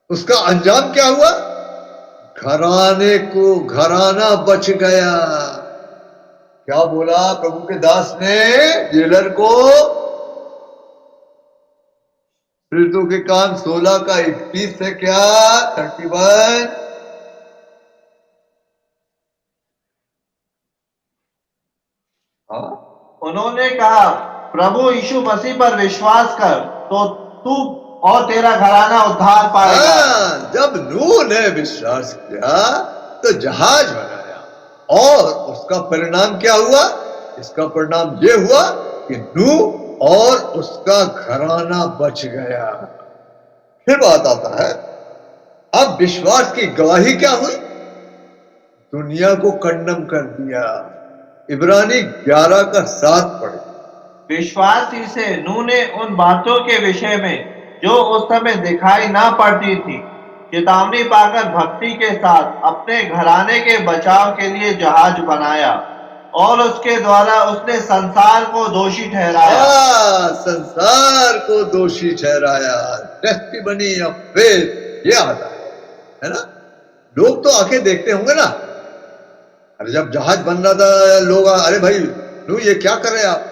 उसका अंजाम क्या हुआ? घराने को घराना बच गया। क्या बोला प्रभु के दास ने जेलर को? प्रेरितों के काम 16 का 21 से क्या 31। उन्होंने कहा, प्रभु यीशु मसीह पर विश्वास कर तो तू और तेरा घराना उद्धार पाएगा। जब नूह ने विश्वास किया तो जहाज बनाया और उसका परिणाम क्या हुआ? इसका परिणाम यह हुआ कि नूह और उसका घराना बच गया। फिर बात आता है, अब विश्वास की गवाही क्या हुई? दुनिया को कंडम कर दिया। इब्रानी 11 का 7 पढ़े। विश्वास ही से नूह ने उन बातों के विषय में जो उस समय दिखाई ना पड़ती थी चेतावनी पाकर भक्ति के साथ अपने घराने के बचाव के लिए जहाज बनाया और उसके द्वारा उसने संसार को दोषी ठहराया। संसार को दोषी ठहराया। टेस्टिमनी ऑफ फेथ, ये आता है ना? लोग तो आके देखते होंगे ना, अरे जब जहाज बन रहा था लोग, अरे भाई नूह ये क्या कर रहे आप?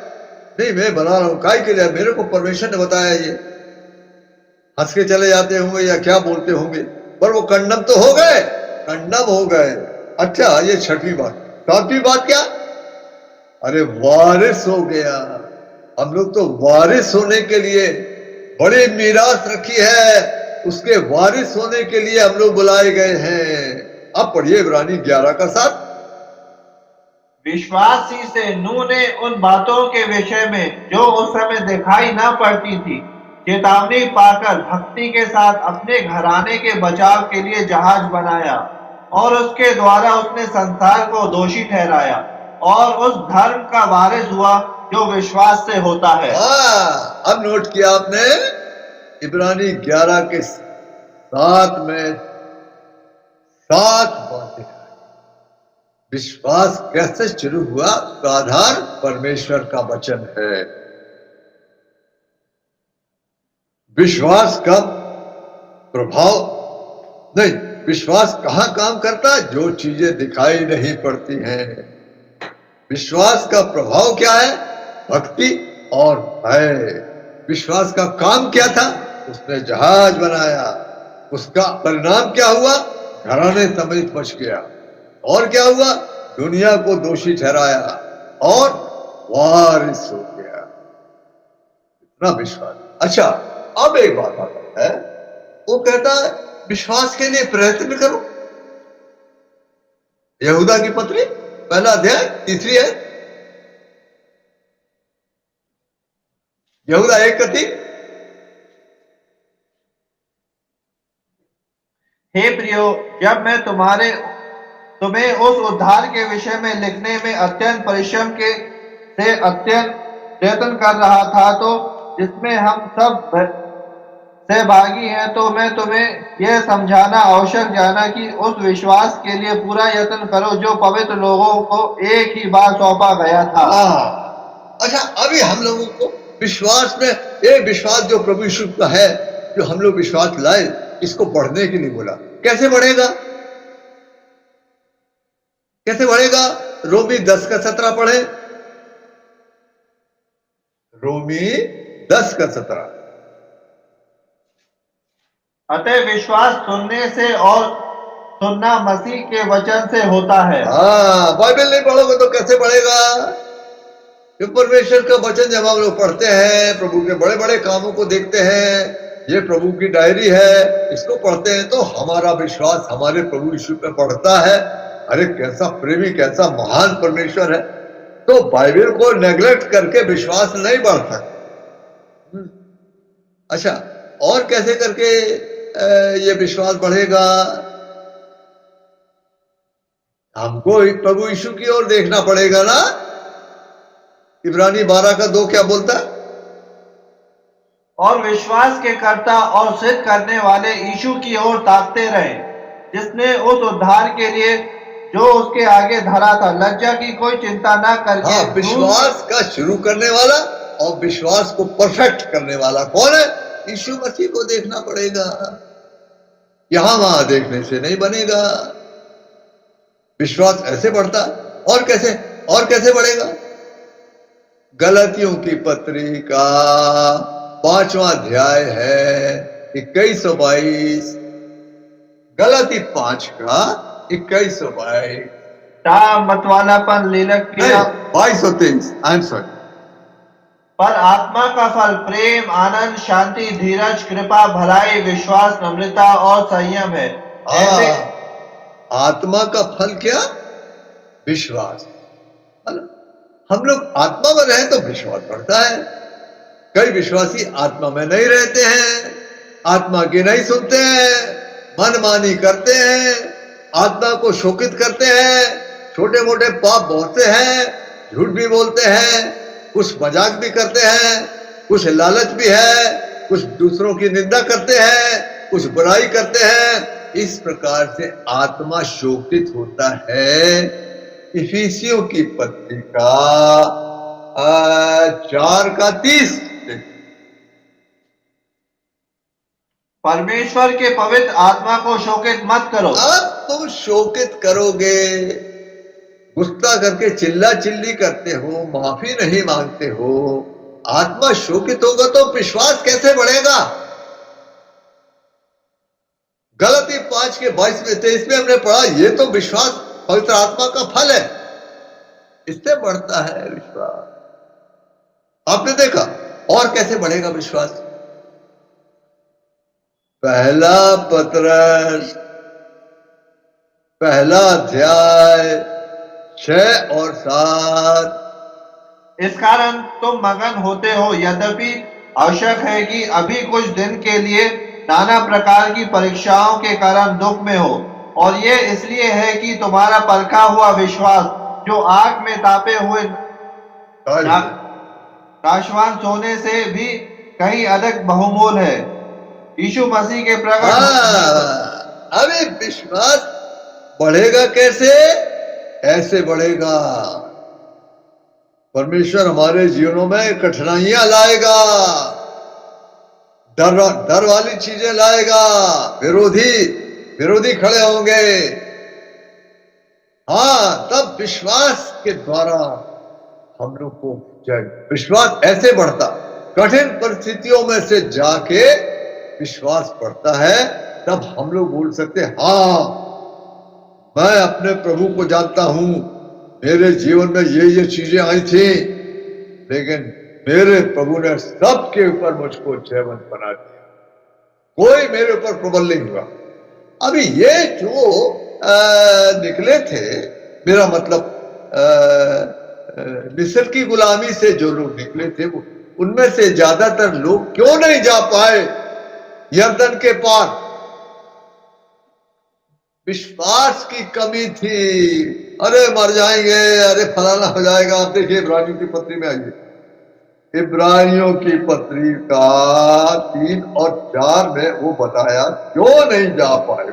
नहीं, मैं बना रहा हूं। काय के लिए? मेरे को परमेश्वर ने बताया। ये हंस के चले जाते होंगे या क्या बोलते होंगे, पर वो कंडम तो हो गए, कंडम हो गए। अच्छा, ये 6वीं बात। 7वीं बात क्या? अरे वारिस हो गया। हम लोग तो वारिस होने के लिए बड़ी मीरास रखी है, उसके वारिस होने के लिए हम लोग बुलाए गए हैं। अब पढ़िए इब्रानी 11 का 7। विश्वास ही से नूह ने उन बातों के विषय में जो उस समय दिखाई ना पड़ती थी चेतावनी पाकर भक्ति के साथ अपने घराने के बचाव के लिए जहाज बनाया और उसके द्वारा उसने संसार को दोषी ठहराया और उस धर्म का वारिस हुआ जो विश्वास से होता है। अब नोट किया आपने इब्रानी 11 के 7 में 7 बातें। विश्वास कैसे शुरू हुआ? उसका आधार परमेश्वर का वचन है। विश्वास का प्रभाव नहीं, विश्वास कहां काम करता है? जो चीजें दिखाई नहीं पड़ती हैं। विश्वास का प्रभाव क्या है? भक्ति और भय। विश्वास का काम क्या था? उसने जहाज बनाया। उसका परिणाम क्या हुआ? घराने समेत बच गया। और क्या हुआ? दुनिया को दोषी ठहराया और वारिस हो गया। इतना विश्वास। अच्छा, अब एक बात आता है, वो कहता है विश्वास के लिए प्रयत्न करो। यहूदा की पत्री 1 अध्याय 3 है। यहूदा 1:3। हे प्रियो, जब मैं तुम्हें उस उद्धार के विषय में लिखने में अत्यंत परिश्रम से अत्यंत प्रयत्न कर रहा था तो जिसमें हम सब सहभागी हैं, तो मैं तुम्हें यह समझाना आवश्यक जाना कि उस विश्वास के लिए पूरा यत्न करो जो पवित्र लोगों को एक ही बार सौंपा गया था। अच्छा, अभी हम लोगों को विश्वास में, ये विश्वास जो प्रभु यीशु का है, जो हम लोग विश्वास लाए, इसको बढ़ने के लिए बोला। कैसे बढ़ेगा? कैसे बढ़ेगा? रोमी 10 का 17 पढ़े। रोमी 10 का 17। अतः विश्वास सुनने से और सुनना मसीह के वचन से होता है। हाँ, बाइबल नहीं पढ़ोगे तो कैसे पढ़ेगा? ये परमेश्वर का वचन जब हम लोग पढ़ते हैं, प्रभु के बड़े बड़े कामों को देखते हैं, ये प्रभु की डायरी है, इसको पढ़ते हैं तो हमारा विश्वास हमारे प्रभु यीशु पे बढ़ता है। अरे कैसा प्रेमी, कैसा महान परमेश्वर है। तो बाइबल को नेग्लेक्ट करके विश्वास नहीं बढ़ता। अच्छा, और कैसे करके ये विश्वास बढ़ेगा? हमको प्रभु यीशु की ओर देखना पड़ेगा ना। इब्रानी 12:2 क्या बोलता है? और विश्वास के कर्ता और सिद्ध करने वाले यीशु की ओर ताकते रहे, जिसने उस उद्धार के लिए जो उसके आगे धरा था लज्जा की कोई चिंता ना करके। हाँ, विश्वास का शुरू करने वाला और विश्वास को परफेक्ट करने वाला कौन है? यीशु मसीह को देखना पड़ेगा। यहां वहां देखने से नहीं बनेगा। विश्वास ऐसे बढ़ता। और कैसे बढ़ेगा? गलतियों की पत्री का 5वां अध्याय है, 21-22। गलती 5 का 21-22। मतवालापन, लीलक क्रिया, 22-23। I am sorry. पर आत्मा का फल प्रेम, आनंद, शांति, धीरज, कृपा, भलाई, विश्वास, नम्रता और संयम है। आत्मा का फल क्या? विश्वास। हम लोग आत्मा में रहे तो विश्वास बढ़ता है। कई विश्वासी आत्मा में नहीं रहते हैं, आत्मा की नहीं सुनते हैं, मनमानी करते हैं, आत्मा को शोकित करते हैं, छोटे मोटे पाप बहुत से हैं, झूठ भी बोलते हैं, कुछ मजाक भी करते हैं, कुछ लालच भी है, कुछ दूसरों की निंदा करते हैं, कुछ बुराई करते हैं। इस प्रकार से आत्मा शोकित होता है। इफिसियों की पत्री का 4:30। परमेश्वर के पवित्र आत्मा को शोकित मत करो। अब तुम शोकित करोगे, गुस्सा करके चिल्ला चिल्ली करते हो, माफी नहीं मांगते हो, आत्मा शोकित होगा तो विश्वास कैसे बढ़ेगा? गलती 5:22-23 में हमने पढ़ा, ये तो विश्वास पवित्र आत्मा का फल है, इससे बढ़ता है विश्वास। आपने देखा। और कैसे बढ़ेगा विश्वास? पहला पत्रस 1 अध्याय 6 और 7। इस कारण तुम मगन होते हो, यद्यपि आवश्यक है कि अभी कुछ दिन के लिए नाना प्रकार की परीक्षाओं के कारण दुख में हो, और ये इसलिए है कि तुम्हारा परखा हुआ विश्वास, जो आग में तापे हुए नाशवान सोने से भी कहीं अधिक बहुमूल है, यीशु मसीह के प्रकट। अभी विश्वास बढ़ेगा कैसे? ऐसे बढ़ेगा। परमेश्वर हमारे जीवनों में कठिनाइयां लाएगा, डर वाली चीजें लाएगा, विरोधी खड़े होंगे। हाँ, तब विश्वास के द्वारा हम लोग को विश्वास ऐसे बढ़ता। कठिन परिस्थितियों में से जाके विश्वास बढ़ता है, तब हम लोग बोल सकते हैं, हाँ मैं अपने प्रभु को जानता हूं, मेरे जीवन में ये चीजें आई थी, लेकिन मेरे प्रभु ने सबके ऊपर मुझको जयवंत बना दिया, कोई मेरे ऊपर प्रबल नहीं हुआ। अभी ये जो निकले थे, मेरा मतलब मिस्र की गुलामी से जो लोग निकले थे, वो उनमें से ज्यादातर लोग क्यों नहीं जा पाए यर्दन के पार? विश्वास की कमी थी। अरे मर जाएंगे, अरे फलाना हो जाएगा। आप देखिए इब्रानियों की पत्री में आइए, इब्रानियों की पत्री का 3 और 4 में वो बताया क्यों नहीं जा पाए।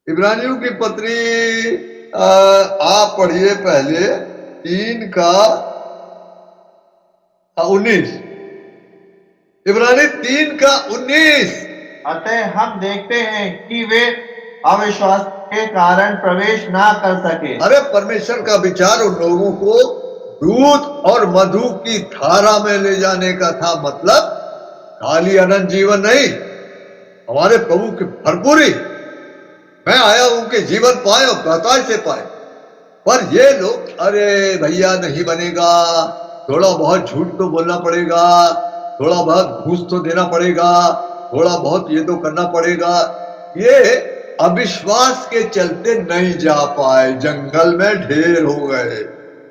इब्रानियों की पत्री आप पढ़िए पहले 3 का 19। इब्रानी 3 का 19। अतः हम देखते हैं कि वे अविश्वास के कारण प्रवेश ना कर सके। अरे परमेश्वर का विचार उन लोगों को दूध और मधु की धारा में ले जाने का था, मतलब खाली अनंत जीवन नहीं, हमारे प्रभु की भरपूरी। मैं आया हूं कि जीवन पाए और प्रकाश से पाए। पर ये लोग, अरे भैया नहीं बनेगा, थोड़ा बहुत झूठ तो बोलना पड़ेगा, थोड़ा बहुत घूस तो देना पड़ेगा, थोड़ा बहुत ये तो करना पड़ेगा। ये अविश्वास के चलते नहीं जा पाए, जंगल में ढेर हो गए।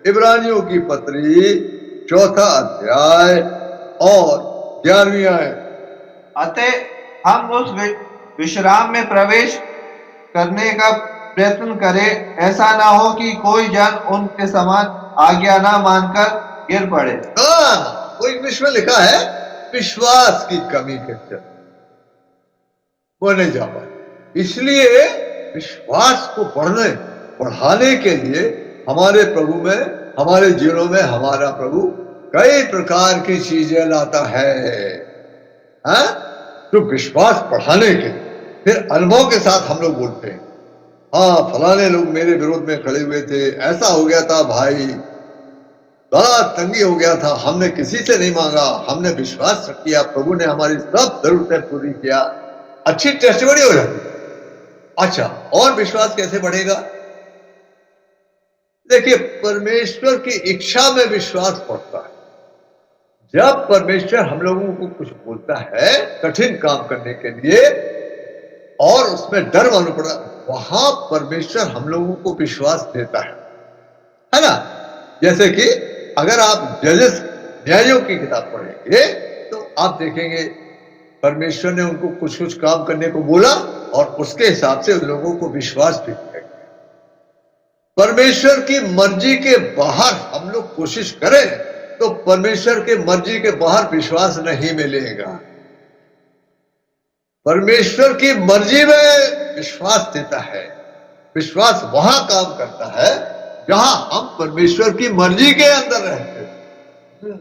इब्रानियों की पत्री 4 अध्याय और 11वीं आयत। अतः हम उस विश्राम में प्रवेश करने का प्रयत्न करें, ऐसा ना हो कि कोई जन उनके समान आज्ञा ना मानकर गिर पड़े। वो इंग्लिश में लिखा है विश्वास की कमी के चलते वो नहीं जा पाए। इसलिए विश्वास को बढ़ाने के लिए हमारे प्रभु में, हमारे जीवनों में हमारा प्रभु कई प्रकार की चीजें लाता है, तो विश्वास बढ़ाने के। फिर अनुभव के साथ हम लोग बोलते हैं, हाँ फलाने लोग मेरे विरोध में खड़े हुए थे, ऐसा हो गया था भाई, बड़ा तंगी हो गया था, हमने किसी से नहीं मांगा, हमने विश्वास किया, प्रभु ने हमारी सब जरूरतें पूरी किया। अच्छी टेस्टिमनी हो जाती। अच्छा, और विश्वास कैसे बढ़ेगा? देखिए, परमेश्वर की इच्छा में विश्वास बढ़ता है। जब परमेश्वर हम लोगों को कुछ बोलता है कठिन काम करने के लिए और उसमें डर मालूम पड़ा, वहां परमेश्वर हम लोगों को विश्वास देता है ना। जैसे कि अगर आप जजेस, न्यायों की किताब पढ़ेंगे तो आप देखेंगे परमेश्वर ने उनको कुछ कुछ काम करने को बोला और उसके हिसाब से उन लोगों को विश्वास भी दिया। परमेश्वर की मर्जी के बाहर हम लोग कोशिश करें तो परमेश्वर के मर्जी के बाहर विश्वास नहीं मिलेगा। परमेश्वर की मर्जी में विश्वास देता है। विश्वास वहां काम करता है जहां हम परमेश्वर की मर्जी के अंदर रहते हैं।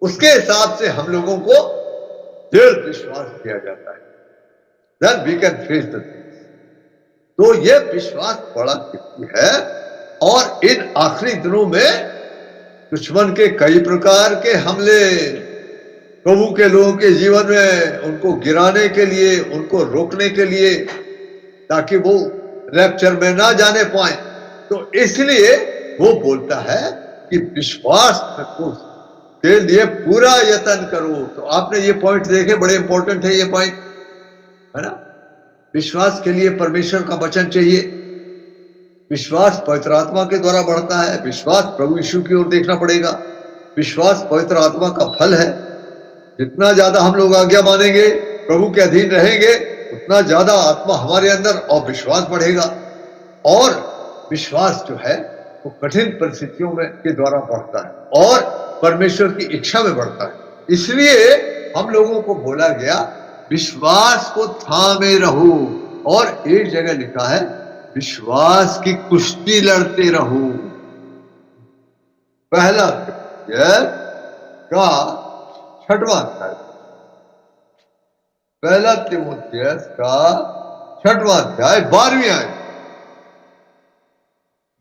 उसके हिसाब से हम लोगों को दृढ़ विश्वास किया जाता है। Then we can face the things. तो ये विश्वास बड़ा कीमती है। और इन आखिरी दिनों में दुश्मन के कई प्रकार के हमले प्रभु के लोगों के जीवन में, उनको गिराने के लिए, उनको रोकने के लिए, ताकि वो रैप्चर में ना जाने पाए। तो इसलिए वो बोलता है कि विश्वास के लिए पूरा यत्न करो। तो आपने ये पॉइंट देखे, बड़े इंपॉर्टेंट है ये पॉइंट, है ना। विश्वास के लिए परमेश्वर का वचन चाहिए। विश्वास पवित्र आत्मा के द्वारा बढ़ता है। विश्वास प्रभु यीशु की ओर देखना पड़ेगा। विश्वास पवित्र आत्मा का फल है। जितना ज्यादा हम लोग आज्ञा मानेंगे, प्रभु के अधीन रहेंगे, उतना ज्यादा आत्मा हमारे अंदर और विश्वास बढ़ेगा। और विश्वास जो है वो कठिन परिस्थितियों में के द्वारा बढ़ता है और परमेश्वर की इच्छा में बढ़ता है। इसलिए हम लोगों को बोला गया विश्वास को थामे रहो। और एक जगह लिखा है विश्वास की कुश्ती लड़ते रहो। पहला का 6वां अध्याय, पहला तीमुथियुस का 6वां अध्याय 12वीं आयत।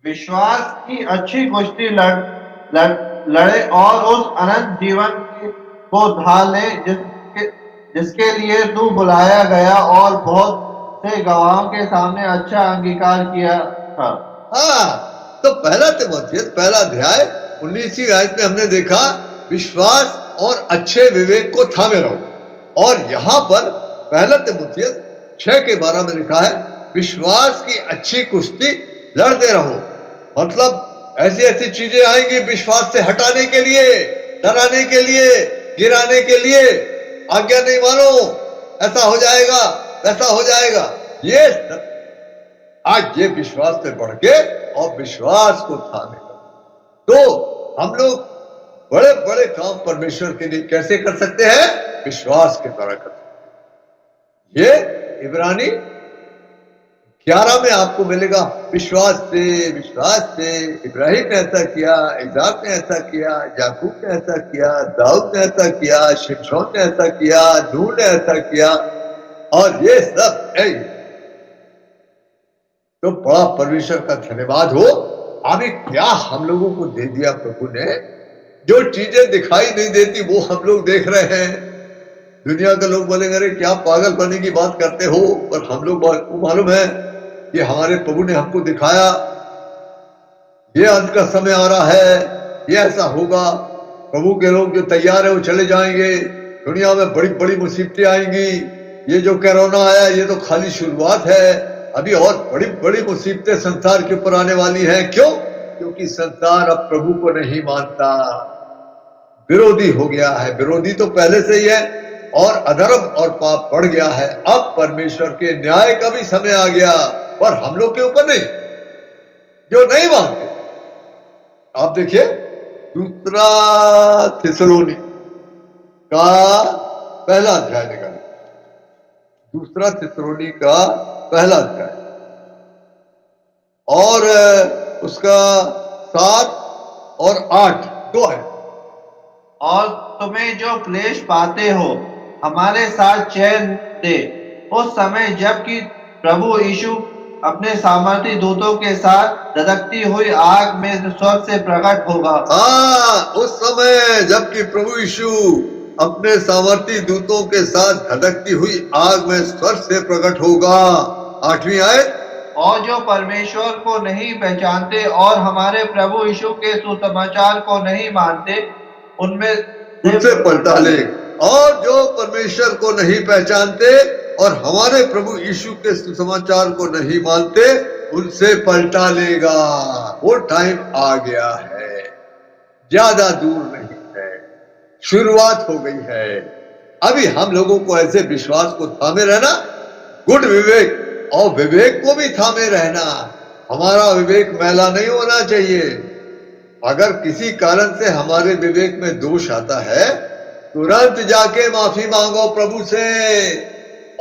विश्वास की अच्छी कुश्ती लड़े और उस अनंत जीवन को ढाले जिसके लिए तू बुलाया गया और बहुत से गवाहों के सामने अच्छा अंगीकार किया था। हाँ, तो पहला तीमुथियुस पहला अध्याय 19वीं आयत में हमने देखा विश्वास और अच्छे विवेक को थामे रहो। और यहां पर पहला तीमुथियुस 6 के 12 में लिखा है विश्वास की अच्छी कुश्ती लड़ते रहो। मतलब ऐसी ऐसी चीजें आएंगी विश्वास से हटाने के लिए, डराने के लिए, गिराने के लिए। आज्ञा नहीं मानो, ऐसा हो जाएगा, वैसा हो जाएगा। ये आज ये विश्वास से बढ़ के और विश्वास को थामे। तो हम लोग बड़े बड़े काम परमेश्वर के लिए कैसे कर सकते हैं? विश्वास के द्वारा कर सकते हैं। ये इब्रानी 11 में आपको मिलेगा विश्वास से इब्राहिम ने ऐसा किया, इसाक ने ऐसा किया, याकूब ने ऐसा किया, दाऊद ने ऐसा किया, शिमशोन ने ऐसा किया, नूह ने ऐसा किया। और ये सब है। तो बड़ा परमेश्वर का धन्यवाद हो। अभी क्या हम लोगों को दे दिया प्रभु ने। जो चीजें दिखाई नहीं देती वो हम लोग देख रहे हैं। दुनिया के लोग बोलेंगे अरे क्या पागलपने की बात करते हो, पर हम लोग को मालूम है कि हमारे प्रभु ने हमको दिखाया ये अंत का समय आ रहा है, ये ऐसा होगा। प्रभु के लोग जो तैयार है वो चले जाएंगे, दुनिया में बड़ी बड़ी मुसीबतें आएंगी। ये जो कोरोना आया ये तो खाली शुरुआत है, अभी और बड़ी बड़ी मुसीबतें संसार के ऊपर आने वाली हैं। क्यों? क्योंकि संसार अब प्रभु को नहीं मानता, विरोधी हो गया है। विरोधी तो पहले से ही है और अधर्म और पाप बढ़ गया है। अब परमेश्वर के न्याय का भी समय आ गया, पर हम लोग के ऊपर नहीं, जो नहीं मानते। आप देखिए दूसरा थिस्सलुनी का पहला अध्याय निकालिए, दूसरा थिस्सलुनी का पहला अध्याय और उसका 7 और 8 दो है। और तुम्हें जो क्लेश पाते हो हमारे साथ चैन दे, उस समय जबकि प्रभु यीशु अपने सामर्थी दूतों के साथ धधकती हुई आग में स्वर्ग से प्रकट होगा। उस समय जबकि प्रभु यीशु अपने सामर्थी दूतों के साथ धधकती हुई आग में स्वर्ग से प्रकट होगा। 8वीं आयत। और जो परमेश्वर को नहीं पहचानते और हमारे प्रभु यीशु के सुसमाचार को नहीं मानते उनसे पलटा ले। और जो परमेश्वर को नहीं पहचानते और हमारे प्रभु यीशु के सुसमाचार को नहीं मानते उनसे पलटा लेगा। वो टाइम आ गया है, ज्यादा दूर नहीं है, शुरुआत हो गई है। अभी हम लोगों को ऐसे विश्वास को थामे रहना, गुड विवेक और विवेक को भी थामे रहना। हमारा विवेक मैला नहीं होना चाहिए। अगर किसी कारण से हमारे विवेक में दोष आता है तुरंत जाके माफी मांगो प्रभु से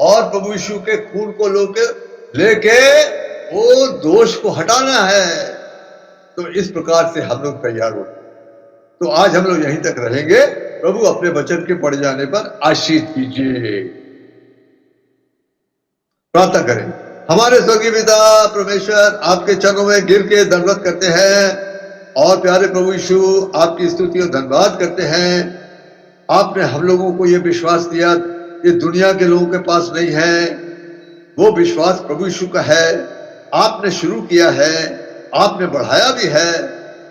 और प्रभु यीशु के खून को लेके वो दोष को हटाना है। तो इस प्रकार से हम लोग तैयार हो। तो आज हम लोग यहीं तक रहेंगे। प्रभु अपने वचन के पढ़ जाने पर आशीष कीजिए। प्रार्थना करें। हमारे स्वर्गीय पिता परमेश्वर, आपके चरणों में गिर के दंडवत करते हैं और प्यारे प्रभु यीशु आपकी स्तुति और धन्यवाद करते हैं। आपने हम लोगों को यह विश्वास दिया, ये दुनिया के लोगों के पास नहीं है, वो विश्वास प्रभु यीशु का है। आपने शुरू किया है, आपने बढ़ाया भी है।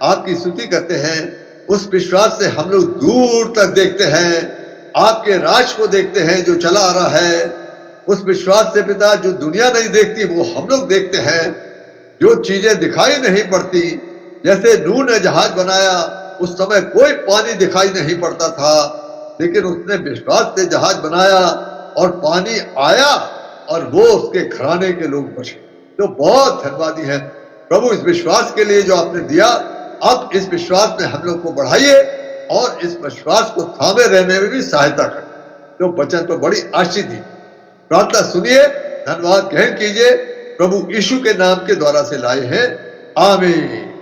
आपकी स्तुति करते हैं। उस विश्वास से हम लोग दूर तक देखते हैं, आपके राज को देखते हैं जो चला आ रहा है। उस विश्वास से पिता जो दुनिया नहीं देखती वो हम लोग देखते हैं। जो चीजें दिखाई नहीं पड़ती, जैसे नूह ने जहाज बनाया उस समय कोई पानी दिखाई नहीं पड़ता था, लेकिन उसने विश्वास से जहाज बनाया और पानी आया और वो उसके घराने के लोग बचे। तो बहुत धन्यवादी है प्रभु इस विश्वास के लिए जो आपने दिया। अब इस विश्वास में हम लोग को बढ़ाइए और इस विश्वास को थामे रहने में भी सहायता करें। तो वचन तो बड़ी आशीष दी। प्रार्थना सुनिए, धन्यवाद ग्रहण कीजिए। प्रभु यीशु के नाम के द्वारा से लाए हैं, आमीन।